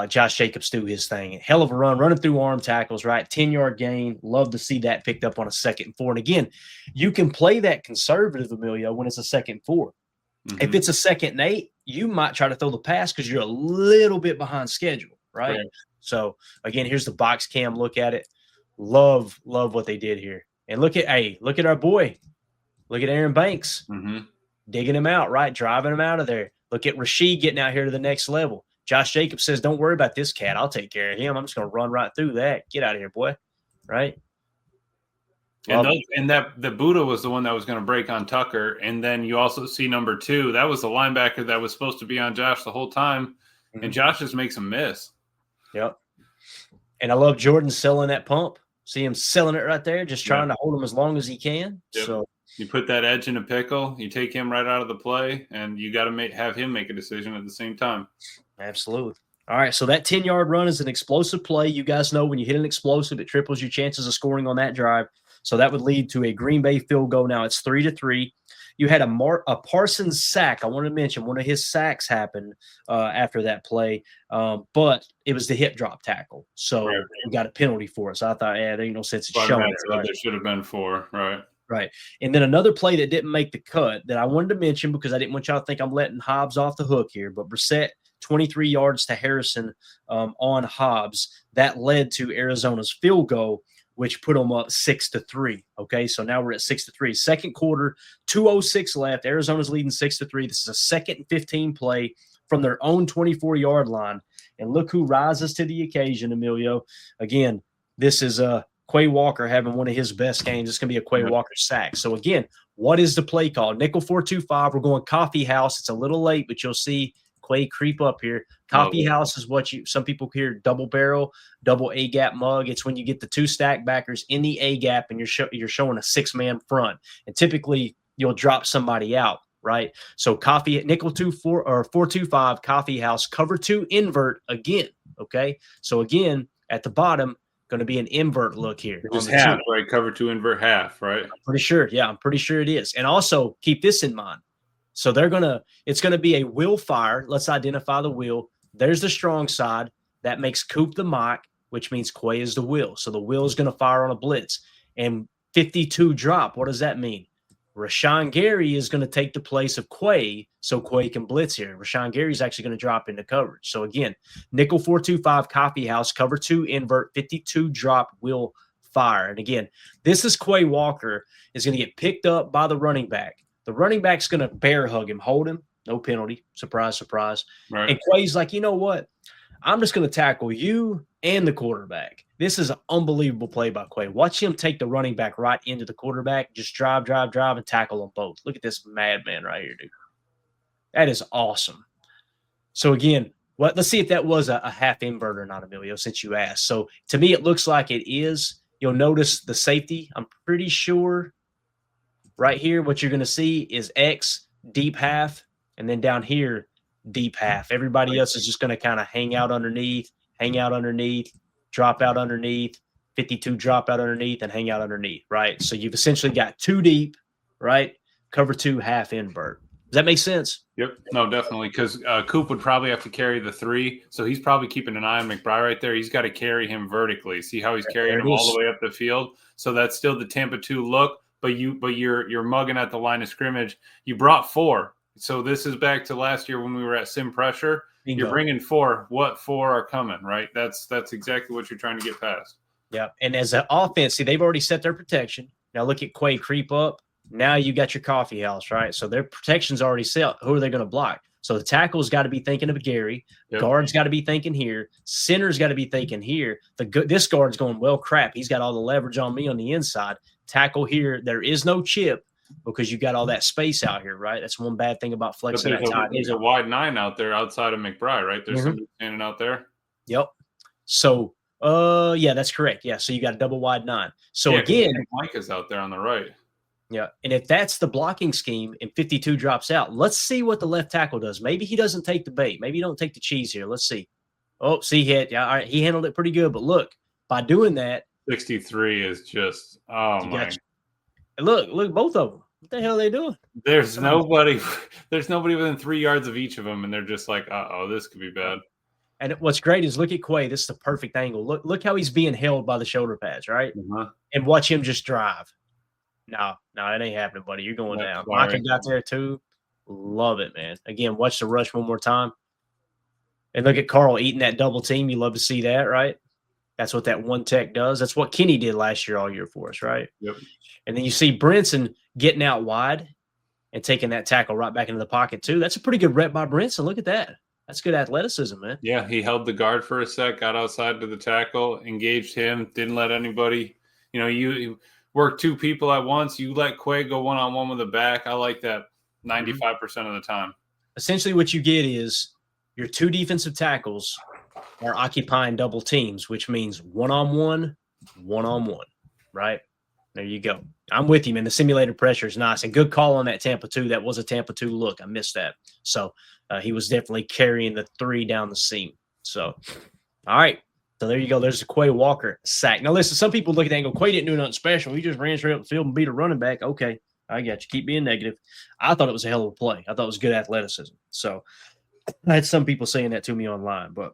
Josh Jacobs do his thing. Hell of a run, running through arm tackles, right? 10-yard gain. Love to see that picked up on a 2nd and 4. And again, you can play that conservative, Emilio, when it's a 2nd and 4. Mm-hmm. If it's a 2nd and 8, you might try to throw the pass because you're a little bit behind schedule, right? So, again, here's the box cam. Look at it. Love what they did here. And look at our boy. Look at Aaron Banks. Mm-hmm. Digging him out, right? Driving him out of there. Look at Rasheed getting out here to the next level. Josh Jacobs says, don't worry about this cat. I'll take care of him. I'm just going to run right through that. Get out of here, boy. Right? And the Buddha was the one that was going to break on Tucker. And then you also see number 2. That was the linebacker that was supposed to be on Josh the whole time. Mm-hmm. And Josh just makes him miss. Yep. And I love Jordan selling that pump. See him selling it right there, just trying to hold him as long as he can. Yep. So you put that edge in a pickle, you take him right out of the play, and you got to have him make a decision at the same time. Absolutely. All right, so that 10-yard run is an explosive play. You guys know when you hit an explosive, it triples your chances of scoring on that drive. So that would lead to a Green Bay field goal. Now it's 3-3. You had a Parsons sack. I want to mention one of his sacks happened after that play, but it was the hip drop tackle. So we got a penalty for it. So I thought, there ain't no sense in showing it. Right? There should have been 4, right? Right. And then another play that didn't make the cut that I wanted to mention because I didn't want y'all to think I'm letting Hobbs off the hook here, but Brissett, 23 yards to Harrison on Hobbs. That led to Arizona's field goal, which put them up 6-3. Okay, so now we're at 6-3. Second quarter, 2:06 left. Arizona's leading 6-3. This is a 2nd and 15 play from their own 24-yard line. And look who rises to the occasion, Emilio. Again, this is Quay Walker having one of his best games. It's going to be a Quay Walker sack. So, again, what is the play called? Nickel 4-2-5. We're going coffee house. It's a little late, but you'll see Quay creep up here. Coffee house is what some people hear double barrel, double A gap mug. It's when you get the 2 stack backers in the A gap and you're showing a 6-man front. And typically you'll drop somebody out, right? So nickel 4-2-5 coffee house, cover 2 invert again. Okay. So again, at the bottom, going to be an invert look here. Just half, right? Cover 2 invert half, right? I'm pretty sure. Yeah, I'm pretty sure it is. And also keep this in mind. So it's going to be a wheel fire. Let's identify the wheel. There's the strong side. That makes Coop the mock, which means Quay is the wheel. So the wheel is going to fire on a blitz. And 52 drop, what does that mean? Rashawn Gary is going to take the place of Quay so Quay can blitz here. Rashawn Gary is actually going to drop into coverage. So again, nickel 4-2-5 coffee house, cover 2 invert, 52 drop, wheel fire. And again, this is Quay Walker is going to get picked up by the running back. The running back's going to bear hug him, hold him, no penalty. Surprise, surprise. Right. And Quay's like, you know what? I'm just going to tackle you and the quarterback. This is an unbelievable play by Quay. Watch him take the running back right into the quarterback, just drive, and tackle them both. Look at this madman right here, dude. That is awesome. So, again, let's see if that was a half invert or not, Emilio, since you asked. So, to me, it looks like it is. You'll notice the safety. I'm pretty sure right here what you're going to see is X, deep half, and then down here, deep half. Everybody else is just going to kind of hang out underneath, drop out underneath, 52 drop out underneath, and hang out underneath, right? So you've essentially got 2 deep, right? Cover 2 half invert. Does that make sense? Yep. No, definitely. Because Coop would probably have to carry the 3. So he's probably keeping an eye on McBride right there. He's got to carry him vertically. See how he's carrying him all the way up the field? So that's still the Tampa 2 look, but you're mugging at the line of scrimmage. You brought 4. So this is back to last year when we were at sim pressure. Bingo. You're bringing 4. What 4 are coming, right? That's exactly what you're trying to get past. Yeah, and as an offense, see, they've already set their protection. Now look at Quay creep up. Now you got your coffee house, right? So their protection's already set. Who are they going to block? So the tackle's got to be thinking of Gary. Yep. Guard's got to be thinking here. Center's got to be thinking here. This guard's going, well, crap. He's got all the leverage on me on the inside. Tackle here. There is no chip because you got all that space out here, right? That's one bad thing about flexing that tight end. There's a wide 9 out there outside of McBride, right? There's somebody standing out there. Yep. So, yeah, that's correct. Yeah, so you got a double wide 9. So, again – Mike is out there on the right. Yeah, and if that's the blocking scheme and 52 drops out, let's see what the left tackle does. Maybe he doesn't take the bait. Maybe you don't take the cheese here. Let's see. Oh, see, hit. Yeah, all right, he handled it pretty good. But look, by doing that, 63 is just my. Look, both of them. What the hell are they doing? There's nobody within 3 yards of each of them, and they're just like, this could be bad. And what's great is look at Quay. This is the perfect angle. Look how he's being held by the shoulder pads, right? And watch him just drive. No, it ain't happening, buddy. You're going down. Micah got there too. Love it, man. Again, watch the rush one more time. And look at Carl eating that double team. You love to see that, right? That's what that one tech does. That's what Kenny did last year all year for us, right? Yep. And then you see Brinson getting out wide and taking that tackle right back into the pocket too. That's a pretty good rep by Brinson. Look at that. That's good athleticism, man. Yeah, he held the guard for a sec, got outside to the tackle, engaged him, didn't let anybody, you work 2 people at once. You let Quay go one-on-one with the back. I like that 95% of the time. Essentially what you get is your 2 defensive tackles are occupying double teams, which means one-on-one, right? There you go. I'm with you, man. The simulated pressure is nice. And good call on that Tampa 2. That was a Tampa 2 look. I missed that. So he was definitely carrying the 3 down the seam. So, all right. So there you go. There's a Quay Walker sack. Now, listen, some people look at that and go, Quay didn't do nothing special. He just ran straight up the field and beat a running back. Okay, I got you. Keep being negative. I thought it was a hell of a play. I thought it was good athleticism. So I had some people saying that to me online. But,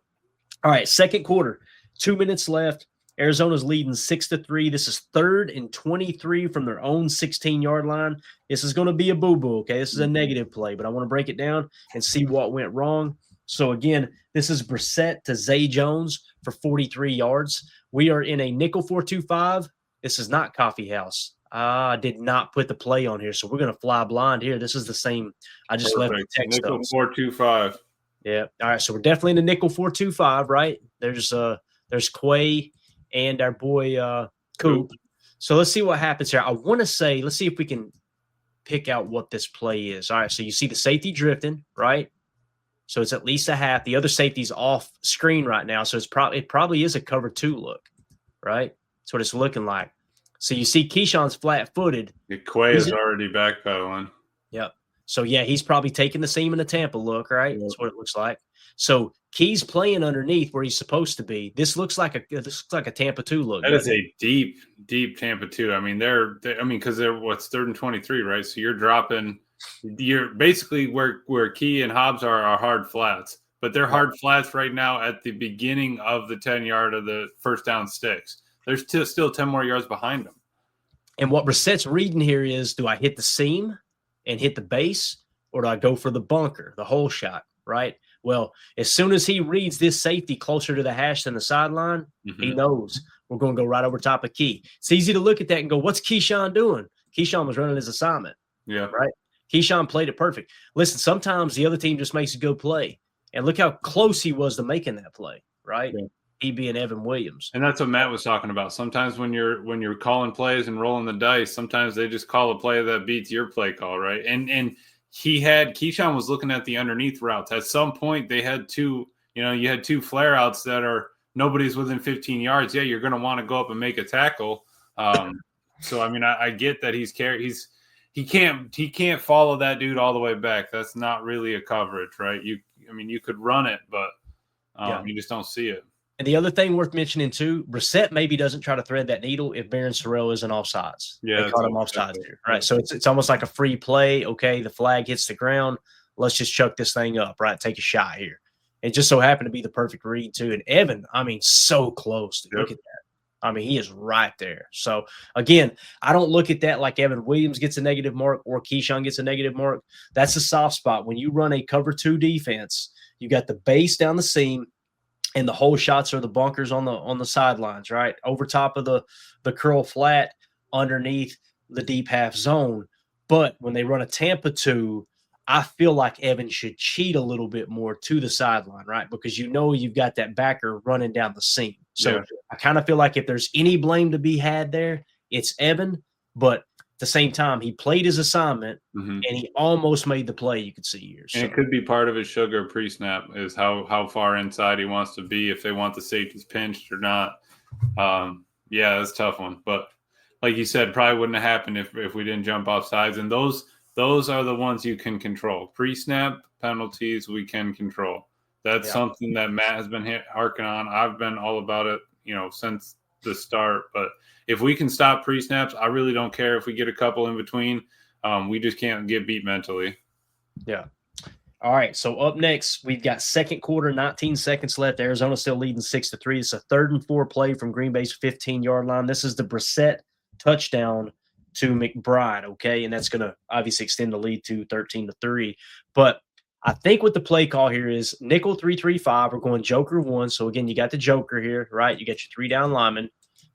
all right, second quarter, 2 minutes left. Arizona's leading 6-3. This is 3rd and 23 from their own 16-yard line. This is going to be a boo-boo, okay? This is a negative play, but I want to break it down and see what went wrong. So, again, this is Brissett to Zay Jones for 43 yards. We are in a nickel 4-2-5. This is not Coffee House. I did not put the play on here, so we're going to fly blind here. This is the same. I just left the text nickel up. 4-2-5. Yeah. All right, so we're definitely in the nickel 4-2-5, right? There's Quay and our boy Coop. So let's see what happens here. I want to say, let's see if we can pick out what this play is. All right, so you see the safety drifting, right? So it's at least a half. The other safety's off screen right now, so it probably is a cover 2 look, right? That's what it's looking like. So you see Keyshawn's flat-footed. Quay is already backpedaling. Yep. So, yeah, he's probably taking the seam in the Tampa look, right? That's what it looks like. So Key's playing underneath where he's supposed to be. This looks like a Tampa 2 look. That is a deep Tampa 2. I mean, because they're what's 3rd and 23, right? So you're basically where Key and Hobbs are hard flats, but they're hard flats right now at the beginning of the 10-yard of the first down sticks. There's still 10 more yards behind them. And what Brissett's reading here is, do I hit the seam and hit the base, or do I go for the bunker, the hole shot, right? Well, as soon as he reads this safety closer to the hash than the sideline, he knows we're going to go right over top of Key. It's easy to look at that and go, what's Keyshawn doing? Keyshawn was running his assignment. Yeah. Right? Keyshawn played it perfect. Listen, sometimes the other team just makes a good play. And look how close he was to making that play, right? Yeah. He being Evan Williams. And that's what Matt was talking about. Sometimes when you're calling plays and rolling the dice, sometimes they just call a play that beats your play call, right? And Keyshawn was looking at the underneath routes. At some point they had you had 2 flare outs that are nobody's within 15 yards. Yeah, you're going to want to go up and make a tackle. So I mean, I get that he can't follow that dude all the way back. That's not really a coverage, right? You could run it, but you just don't see it. And the other thing worth mentioning too, Brissett maybe doesn't try to thread that needle if Barron Sorrell isn't offsides. Yeah, they caught him offsides here, right? So it's almost like a free play. Okay, the flag hits the ground. Let's just chuck this thing up, right? Take a shot here. It just so happened to be the perfect read too. And Evan, so close. Look at that. He is right there. So, again, I don't look at that like Evan Williams gets a negative mark or Keyshawn gets a negative mark. That's a soft spot. When you run a cover 2 defense, you got the base down the seam, and the hole shots are the bunkers on the sidelines, right? Over top of the curl flat, underneath the deep half zone. But when they run a Tampa 2, I feel like Evan should cheat a little bit more to the sideline, right? Because you've got that backer running down the seam. So I kind of feel like if there's any blame to be had there, it's Evan. But at the same time, he played his assignment, and he almost made the play you could see here. So. And it could be part of his sugar pre-snap is how far inside he wants to be, if they want the safeties pinched or not. That's a tough one. But like you said, probably wouldn't have happened if we didn't jump off sides. And those are the ones you can control. Pre-snap penalties we can control. That's something that Matt has been harking on. I've been all about it, since the start. But if we can stop pre-snaps, I really don't care if we get a couple in between. We just can't get beat mentally. Yeah. All right. So up next, we've got second quarter, 19 seconds left. Arizona still leading 6-3. It's a 3rd and 4 play from Green Bay's 15-yard line. This is the Brissett touchdown to McBride. Okay. And that's going to obviously extend the lead to 13-3. But I think what the play call here is nickel 3-3-5. We're going joker 1. So again, you got the joker here, right? You got your 3 down linemen.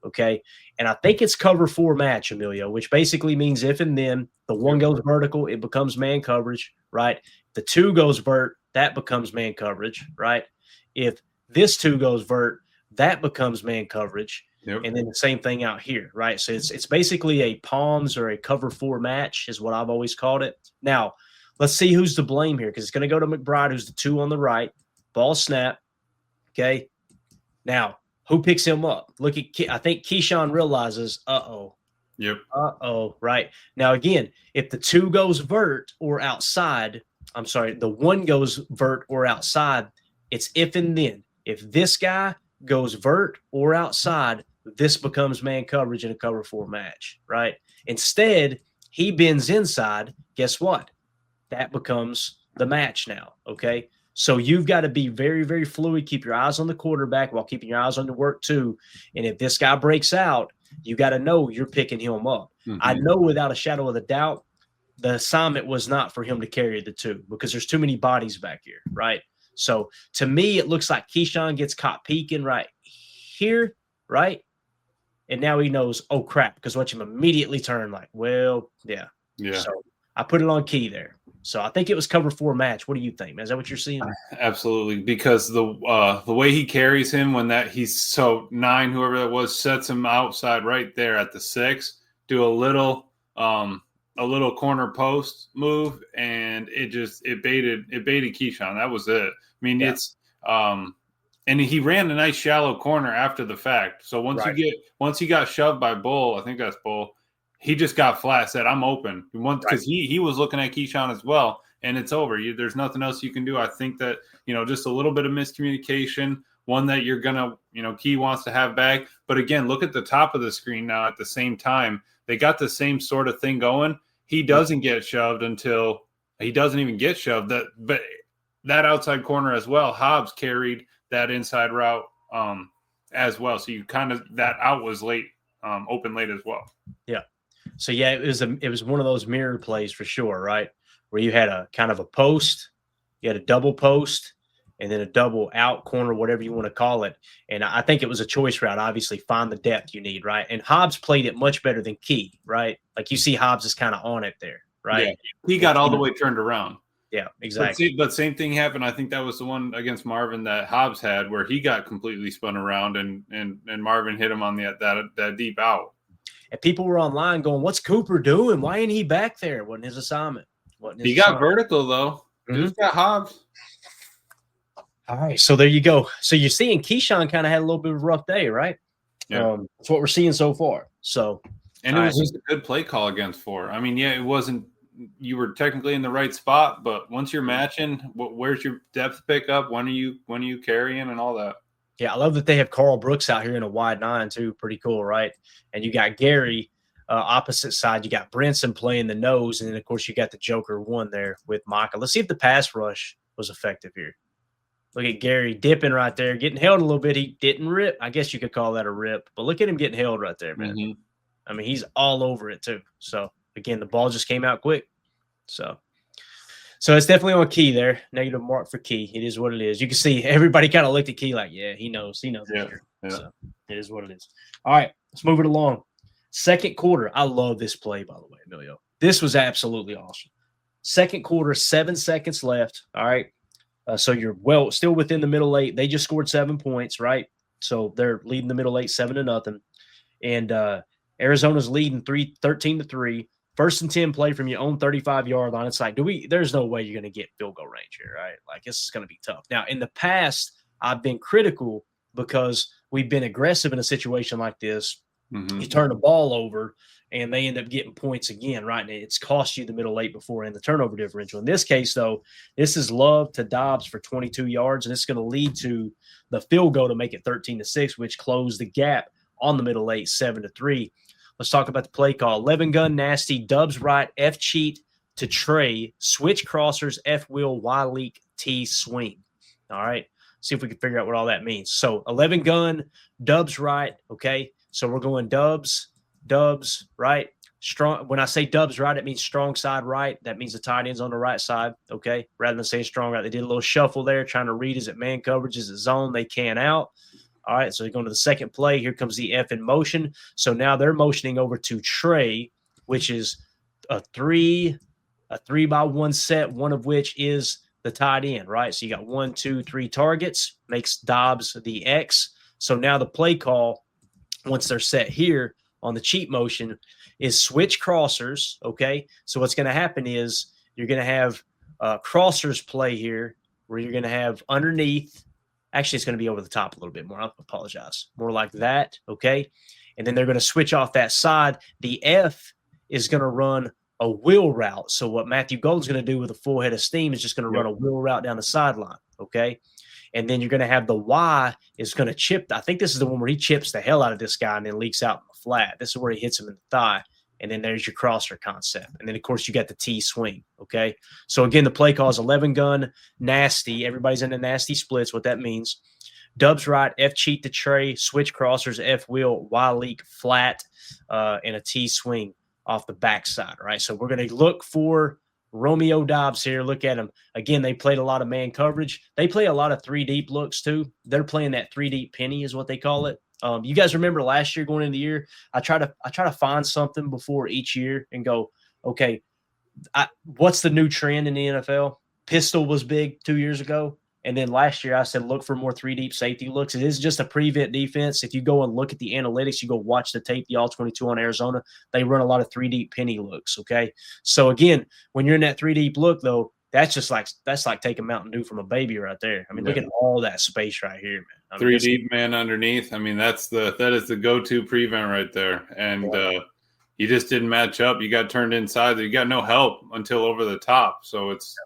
Okay. And I think it's cover 4 match, Emilio, which basically means if and then the 1 goes vertical, it becomes man coverage, right? The 2 goes vert, that becomes man coverage, right? If this 2 goes vert, that becomes man coverage. Yep. And then the same thing out here, right? So it's basically a palms or a cover 4 match is what I've always called it. Now, let's see who's to blame here, because it's going to go to McBride, who's the 2 on the right. Ball snap. Okay. Now, who picks him up? Look at I think Keyshawn realizes, Yep. right. Now, again, if the 2 goes vert or outside, I'm sorry, the 1 goes vert or outside, it's if and then. If this guy goes vert or outside, this becomes man coverage in a cover 4 match, right? Instead, he bends inside. Guess what? That becomes the match now, okay? So you've got to be very, very fluid. Keep your eyes on the quarterback while keeping your eyes on the work too. And if this guy breaks out, you got to know you're picking him up. Mm-hmm. I know without a shadow of a doubt, the assignment was not for him to carry the 2 because there's too many bodies back here, right? So to me, it looks like Keyshawn gets caught peeking right here, right? And now he knows, oh, crap, because watch him immediately turn like, well, yeah. Yeah. So I put it on Key there. So I think it was cover 4 match. What do you think, man? Is that what you're seeing? Absolutely, because the way he carries him when he's so 9, whoever that was, sets him outside right there at the 6, do a little corner post move, and it baited Keyshawn. That was it. I mean, Yeah. it's and he ran a nice shallow corner after the fact. So once he got shoved by Bull, I think that's Bull. He just got flat, said, I'm open. Because he was looking at Keyshawn as well, and it's over. There's nothing else you can do. I think that, just a little bit of miscommunication, one that you're going to, Key wants to have back. But again, look at the top of the screen now at the same time. They got the same sort of thing going. He doesn't get shoved until he doesn't even get shoved. But that outside corner as well, Hobbs carried that inside route as well. So you that out was late, open late as well. Yeah. So yeah, it was one of those mirror plays for sure, right? Where you had a kind of a post, you had a double post, and then a double out corner, whatever you want to call it. And I think it was a choice route. Obviously, find the depth you need, right? And Hobbs played it much better than Key, right? Like you see Hobbs is kind of on it there, right? Yeah. He got all the way turned around. Yeah, exactly. But same thing happened. I think that was the one against Marvin that Hobbs had, where he got completely spun around and Marvin hit him on that deep out. And people were online going, "What's Cooper doing? Why ain't he back there?" Wasn't his assignment. He got vertical though. Mm-hmm. He's got Hobbs. All right, so there you go. So you're seeing Keyshawn kind of had a little bit of a rough day, right? Yeah, that's what we're seeing so far. So, and it was just a good play call against 4. I mean, yeah, it wasn't. You were technically in the right spot, but once you're matching, where's your depth pickup? When are you carrying and all that? Yeah, I love that they have Carl Brooks out here in a wide 9 too. Pretty cool, right? And you got Gary opposite side. You got Brinson playing the nose, and then of course you got the Joker 1 there with Micah. Let's see if the pass rush was effective here. Look at Gary dipping right there, getting held a little bit. He didn't rip. I guess you could call that a rip, but look at him getting held right there, man. Mm-hmm. I mean, he's all over it too. So again, the ball just came out quick. So it's definitely on Key there. Negative mark for Key. It is what it is. You can see everybody kind of looked at Key like, yeah, he knows. He knows. Yeah. So it is what it is. All right, let's move it along. Second quarter. I love this play, by the way, Emilio. This was absolutely awesome. Second quarter, 7 seconds left. All right. So you're still within the middle 8. They just scored 7 points, right? So they're leading the middle 8, 7-0. And Arizona's leading 13-3. 1st and 10 play from your own 35-yard line. It's like, there's no way you're going to get field goal range here, right? Like, this is going to be tough. Now, in the past, I've been critical because we've been aggressive in a situation like this. Mm-hmm. You turn the ball over, and they end up getting points again, right? And it's cost you the middle 8 before and the turnover differential. In this case, though, this is Love to Dobbs for 22 yards, and it's going to lead to the field goal to make it 13-6, which closed the gap on the middle 8, 7-3. Let's talk about the play call. 11 gun nasty, Dubs right, F cheat to Trey, switch crossers, F wheel, Y leak, T swing. All right. See if we can figure out what all that means. So 11 gun, Dubs right. Okay. So we're going Dubs right. Strong. When I say Dubs right, it means strong side right. That means the tight end's on the right side. Okay. Rather than saying strong right, they did a little shuffle there, trying to read is it man coverage, is it zone? They can out. All right, so they're going to the second play. Here comes the F in motion. So now they're motioning over to Trey, which is a 3-by-1 set, one of which is the tight end, right? So you got 1, 2, 3 targets, makes Dobbs the X. So now the play call, once they're set here on the cheat motion, is switch crossers, okay? So what's going to happen is you're going to have crossers play here where you're going to have underneath – Actually, it's going to be over the top a little bit more. I apologize. More like that, okay? And then they're going to switch off that side. The F is going to run a wheel route. So what Matthew Golden's going to do with a full head of steam is just going to run a wheel route down the sideline, okay? And then you're going to have the Y is going to chip. I think this is the one where he chips the hell out of this guy and then leaks out in the flat. This is where he hits him in the thigh. And then there's your crosser concept. And then, of course, you got the T swing, okay? So, again, the play call is 11 gun, nasty. Everybody's in the nasty splits, what that means. Dubs right, F cheat the tray, switch crossers, F wheel, Y leak, flat, and a T swing off the backside, right? So we're going to look for Romeo Dobbs here. Look at him. Again, they played a lot of man coverage. They play a lot of 3-deep looks, too. They're playing that 3-deep penny is what they call it. You guys remember last year going into the year, I try to find something before each year and go, okay, what's the new trend in the NFL? Pistol was big 2 years ago. And then last year I said, look for more 3-deep safety looks. It is just a prevent defense. If you go and look at the analytics, you go watch the tape, the All-22 on Arizona, they run a lot of 3-deep penny looks. Okay. So again, when you're in that 3-deep look though, that's like taking Mountain Dew from a baby right there. I mean, look at all that space right here, man. I mean, 3 deep man underneath. I mean, that is the go-to prevent right there. And you just didn't match up. You got turned inside. You got no help until over the top. So it's